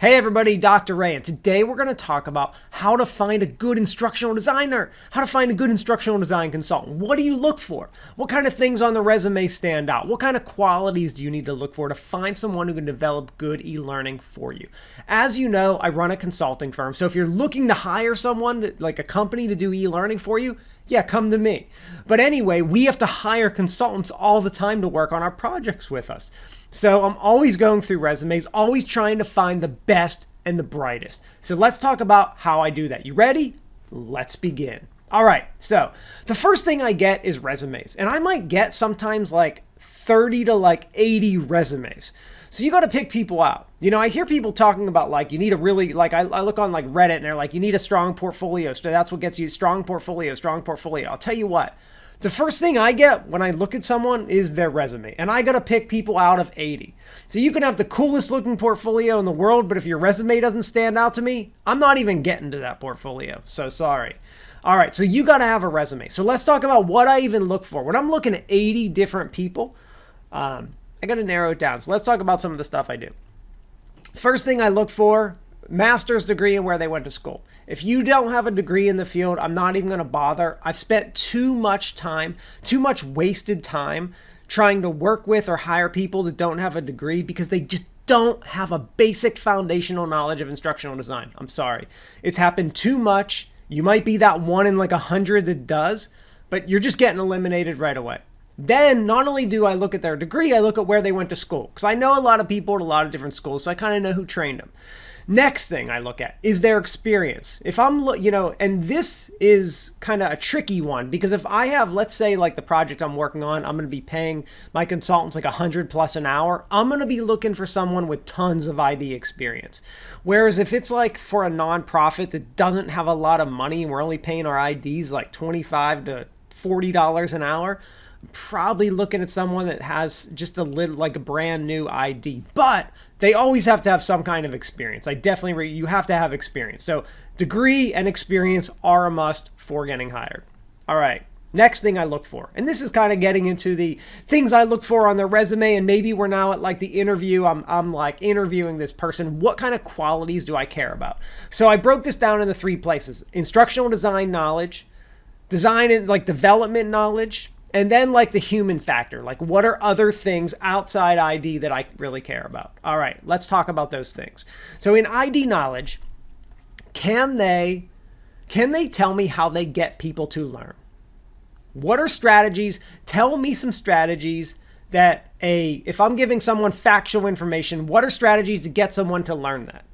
Hey everybody, Dr. Ray, and today we're going to talk about how to find a good instructional designer, how to find a good instructional design consultant. What do you look for? What kind of things on the resume stand out? What kind of qualities do you need to look for to find someone who can develop good e-learning for you? As you know, I run a consulting firm, so if you're looking to hire someone, like a company to do e-learning for you, yeah, come to me. But anyway, we have to hire consultants all the time to work on our projects with us. So I'm always going through resumes, always trying to find the best and the brightest. So let's talk about how I do that. You ready? Let's begin. All right, so the first thing I get is resumes. And I might get sometimes like 30 to 80 resumes. So you got to pick people out. You know, I hear people talking about you need a really, I look on Reddit and they're like, you need a strong portfolio. So that's what gets you strong portfolio. I'll tell you what. The first thing I get when I look at someone is their resume, and I got to pick people out of 80. So you can have the coolest looking portfolio in the world, but if your resume doesn't stand out to me, I'm not even getting to that portfolio. So sorry. All right, so you got to have a resume. So let's talk about what I even look for. When I'm looking at 80 different people, I got to narrow it down. So let's talk about some of the stuff I do. First thing I look for, master's degree and where they went to school. If you don't have a degree in the field, I'm not even going to bother. I've spent too much time, too much wasted time trying to work with or hire people that don't have a degree because they just don't have a basic foundational knowledge of instructional design. I'm sorry. It's happened too much. You might be that one in 100 that does, but you're just getting eliminated right away. Then not only do I look at their degree, I look at where they went to school because I know a lot of people at a lot of different schools, so I kind of know who trained them. Next thing I look at is their experience. If I'm, and this is kind of a tricky one because if I have, let's say the project I'm working on, I'm going to be paying my consultants $100+ an hour. I'm going to be looking for someone with tons of ID experience. Whereas if it's for a nonprofit that doesn't have a lot of money and we're only paying our IDs $25 to $40 an hour, I'm probably looking at someone that has just a little, a brand new ID, but they always have to have some kind of experience. You have to have experience. So degree and experience are a must for getting hired. All right, next thing I look for, and this is kind of getting into the things I look for on their resume, and maybe we're now at the interview. I'm interviewing this person. What kind of qualities do I care about? So I broke this down into 3 places: instructional design knowledge, design and development knowledge, and then the human factor, what are other things outside ID that I really care about? All right, let's talk about those things. So in ID knowledge, can they tell me how they get people to learn? What are strategies? Tell me some strategies that if I'm giving someone factual information, what are strategies to get someone to learn that?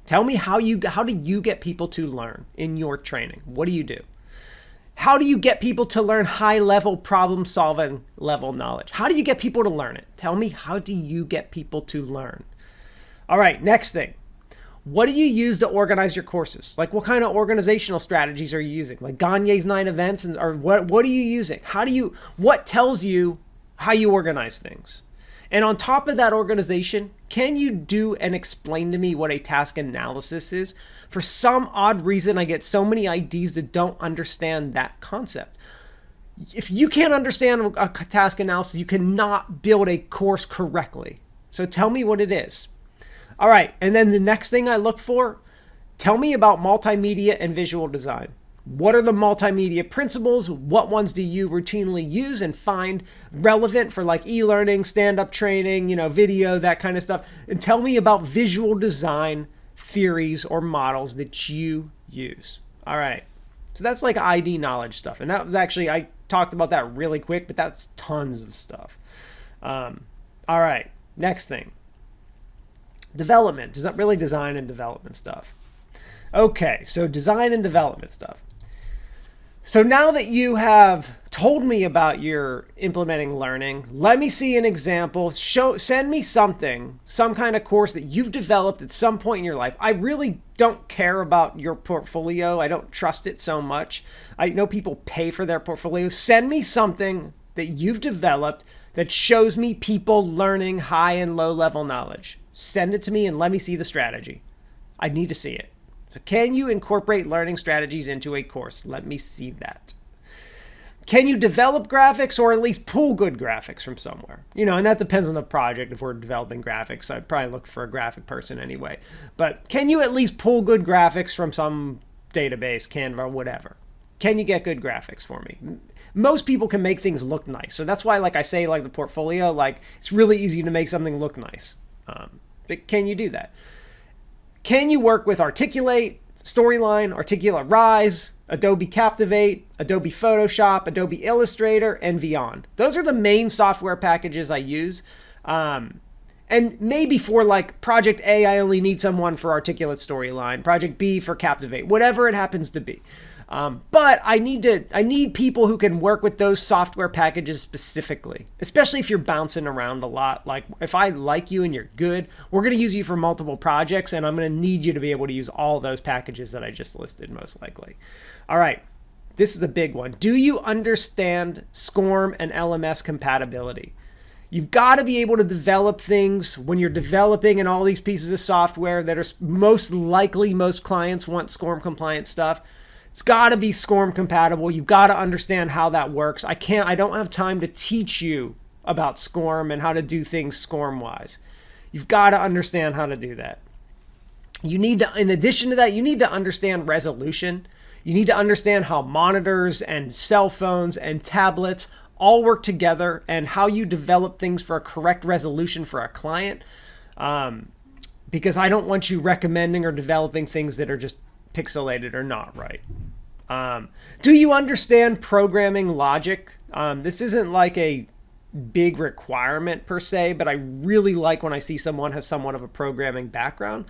Tell me how do you get people to learn in your training? What do you do? How do you get people to learn high-level problem-solving level knowledge? How do you get people to learn it? Tell me, how do you get people to learn? All right, next thing. What do you use to organize your courses? What kind of organizational strategies are you using? Gagne's 9 events, or what are you using? What tells you how you organize things? And on top of that organization, can you do and explain to me what a task analysis is? For some odd reason, I get so many IDs that don't understand that concept. If you can't understand a task analysis, you cannot build a course correctly. So tell me what it is. All right, and then the next thing I look for, tell me about multimedia and visual design. What are the multimedia principles? What ones do you routinely use and find relevant for e-learning, stand-up training, video, that kind of stuff? And tell me about visual design theories or models that you use. All right. So that's ID knowledge stuff. And that was actually, I talked about that really quick, but that's tons of stuff. All right. Next thing. Development. Really design and development stuff. Okay. So design and development stuff. So now that you have told me about your implementing learning, let me see an example. Send me some kind of course that you've developed at some point in your life. I really don't care about your portfolio. I don't trust it so much. I know people pay for their portfolio. Send me something that you've developed that shows me people learning high and low level knowledge. Send it to me and let me see the strategy. I need to see it. So can you incorporate learning strategies into a course? Let me see that. Can you develop graphics or at least pull good graphics from somewhere? And that depends on the project. If we're developing graphics, I'd probably look for a graphic person anyway. But can you at least pull good graphics from some database, Canva, whatever? Can you get good graphics for me? Most people can make things look nice. So that's why, like I say, like the portfolio, like it's really easy to make something look nice. But can you do that? Can you work with Articulate, Storyline, Articulate Rise, Adobe Captivate, Adobe Photoshop, Adobe Illustrator, and Vyond? Those are the main software packages I use. And maybe for like Project A, I only need someone for Articulate Storyline, Project B for Captivate, whatever it happens to be. But I need people who can work with those software packages specifically, especially if you're bouncing around a lot. Like if I like you and you're good, we're going to use you for multiple projects, and I'm going to need you to be able to use all those packages that I just listed, most likely. All right, this is a big one. Do you understand SCORM and LMS compatibility? You've got to be able to develop things when you're developing in all these pieces of software that are most likely most clients want SCORM compliant stuff. It's got to be SCORM compatible. You've got to understand how that works. I don't have time to teach you about SCORM and how to do things SCORM wise. You've got to understand how to do that. You need to, in addition to that, you need to understand resolution. You need to understand how monitors and cell phones and tablets all work together and how you develop things for a correct resolution for a client. Because I don't want you recommending or developing things that are just pixelated or not right. Do you understand programming logic? This isn't like a big requirement per se, but I really like when I see someone has somewhat of a programming background,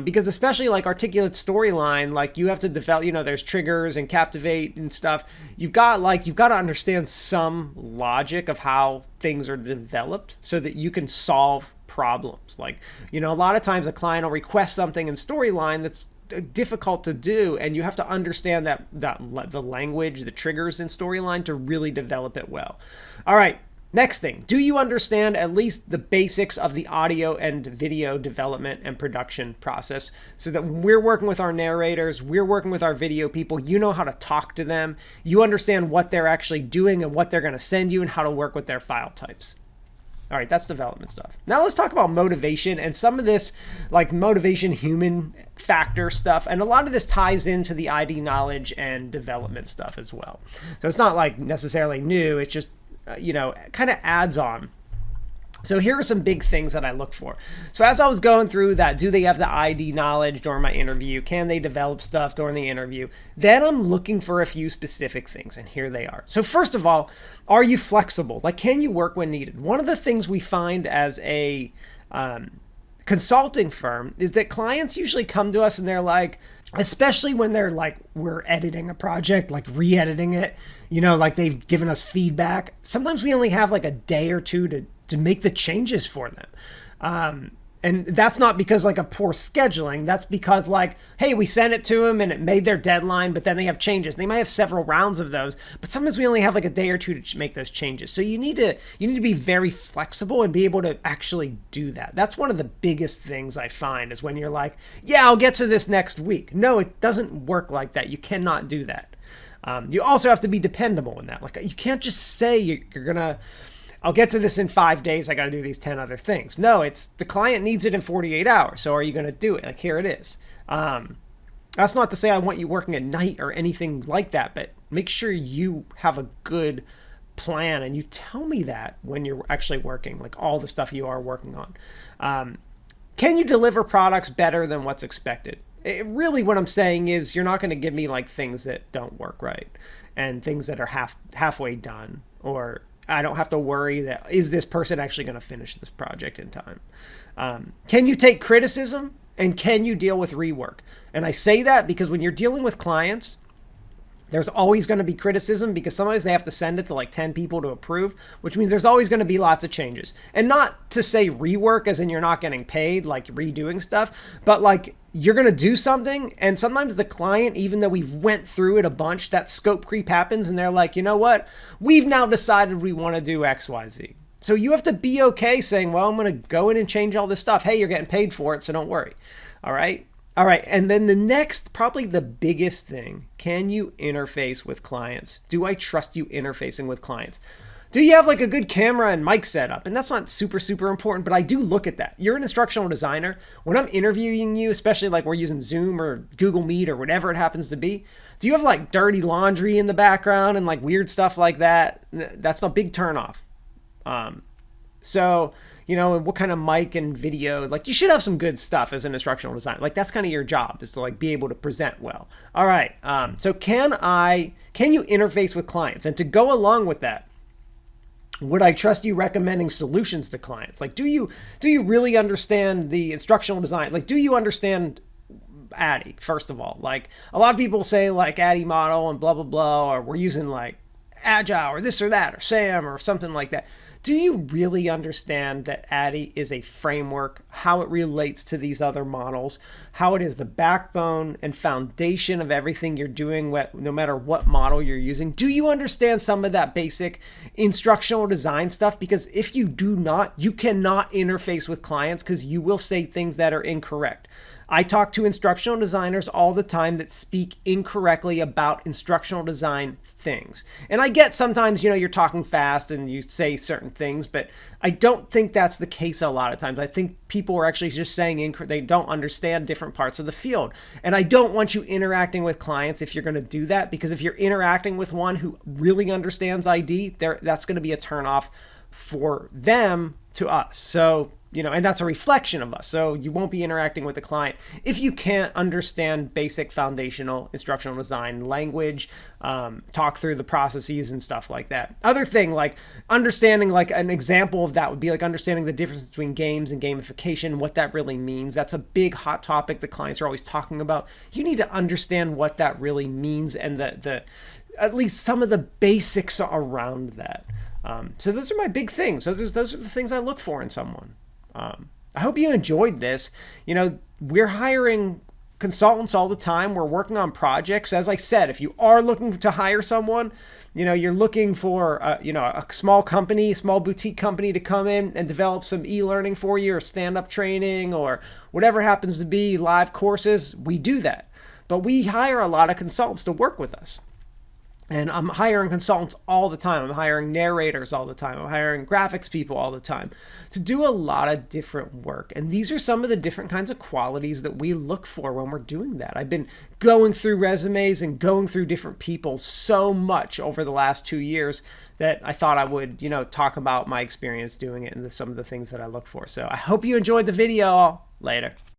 because especially like Articulate Storyline, like you have to develop, there's triggers and Captivate and stuff. You've got to understand some logic of how things are developed so that you can solve problems. Like, a lot of times a client will request something in Storyline that's difficult to do, and you have to understand that the language, the triggers in Storyline to really develop it well. All right, next thing. Do you understand at least the basics of the audio and video development and production process so that when we're working with our narrators, we're working with our video people, you know how to talk to them, you understand what they're actually doing and what they're going to send you and how to work with their file types. All right, that's development stuff. Now let's talk about motivation and some of this like motivation human factor stuff. And a lot of this ties into the ID knowledge and development stuff as well. So it's not like necessarily new. It's just, kind of adds on. So here are some big things that I look for. So as I was going through that, do they have the ID knowledge during my interview? Can they develop stuff during the interview? Then I'm looking for a few specific things, and here they are. So first of all, are you flexible? Like, can you work when needed? One of the things we find as a consulting firm is that clients usually come to us and they're like, especially when they're like, we're editing a project, like re-editing it, like they've given us feedback. Sometimes we only have like a day or two to make the changes for them. And that's not because like a poor scheduling. That's because like, hey, we sent it to them and it made their deadline, but then they have changes. They might have several rounds of those, but sometimes we only have like a day or two to make those changes. So you need to be very flexible and be able to actually do that. That's one of the biggest things I find is when you're like, yeah, I'll get to this next week. No, it doesn't work like that. You cannot do that. You also have to be dependable in that. Like you can't just say you're gonna, I'll get to this in 5 days. I got to do these 10 other things. No, it's the client needs it in 48 hours. So are you going to do it? Like, here it is. That's not to say I want you working at night or anything like that, but make sure you have a good plan and you tell me that when you're actually working, like all the stuff you are working on. Can you deliver products better than what's expected? Really what I'm saying is you're not going to give me like things that don't work right and things that are halfway done, or I don't have to worry that, is this person actually going to finish this project in time? Can you take criticism and can you deal with rework? And I say that because when you're dealing with clients, there's always going to be criticism because sometimes they have to send it to like 10 people to approve, which means there's always going to be lots of changes. And not to say rework as in you're not getting paid, like redoing stuff, but like you're going to do something. And sometimes the client, even though we've went through it a bunch, that scope creep happens and they're like, you know what? We've now decided we want to do X, Y, Z. So you have to be okay saying, well, I'm going to go in and change all this stuff. Hey, you're getting paid for it, so don't worry. All right. All right, and then the next, probably the biggest thing, can you interface with clients? Do I trust you interfacing with clients? Do you have like a good camera and mic setup? And that's not super, super important, but I do look at that. You're an instructional designer. When I'm interviewing you, especially like we're using Zoom or Google Meet or whatever it happens to be, do you have like dirty laundry in the background and like weird stuff like that? That's a big turnoff. So, what kind of mic and video, like you should have some good stuff as an instructional designer. Like that's kind of your job, is to like be able to present well. All right. So can you interface with clients? And to go along with that, would I trust you recommending solutions to clients? Like, do you really understand the instructional design? Like, do you understand ADDIE, first of all? Like a lot of people say like ADDIE model and blah, blah, blah, or we're using like Agile or this or that or SAM or something like that. Do you really understand that ADDIE is a framework, how it relates to these other models, how it is the backbone and foundation of everything you're doing, no matter what model you're using? Do you understand some of that basic instructional design stuff? Because if you do not, you cannot interface with clients because you will say things that are incorrect. I talk to instructional designers all the time that speak incorrectly about instructional design things. And I get sometimes, you're talking fast and you say certain things, but I don't think that's the case a lot of times. I think people are actually just saying they don't understand different parts of the field. And I don't want you interacting with clients if you're going to do that, because if you're interacting with one who really understands ID, that's going to be a turnoff for them to us. So, and that's a reflection of us. So you won't be interacting with the client if you can't understand basic foundational instructional design language, talk through the processes and stuff like that. Other thing, like understanding, like an example of that would be like understanding the difference between games and gamification, what that really means. That's a big hot topic that clients are always talking about. You need to understand what that really means and the at least some of the basics around that. So those are my big things. Those are the things I look for in someone. I hope you enjoyed this. We're hiring consultants all the time. We're working on projects. As I said, if you are looking to hire someone, you're looking for, a small company, a small boutique company to come in and develop some e-learning for you or stand-up training or whatever happens to be, live courses, we do that. But we hire a lot of consultants to work with us. And I'm hiring consultants all the time. I'm hiring narrators all the time. I'm hiring graphics people all the time to do a lot of different work. And these are some of the different kinds of qualities that we look for when we're doing that. I've been going through resumes and going through different people so much over the last 2 years that I thought I would, talk about my experience doing it and some of the things that I look for. So I hope you enjoyed the video. Later.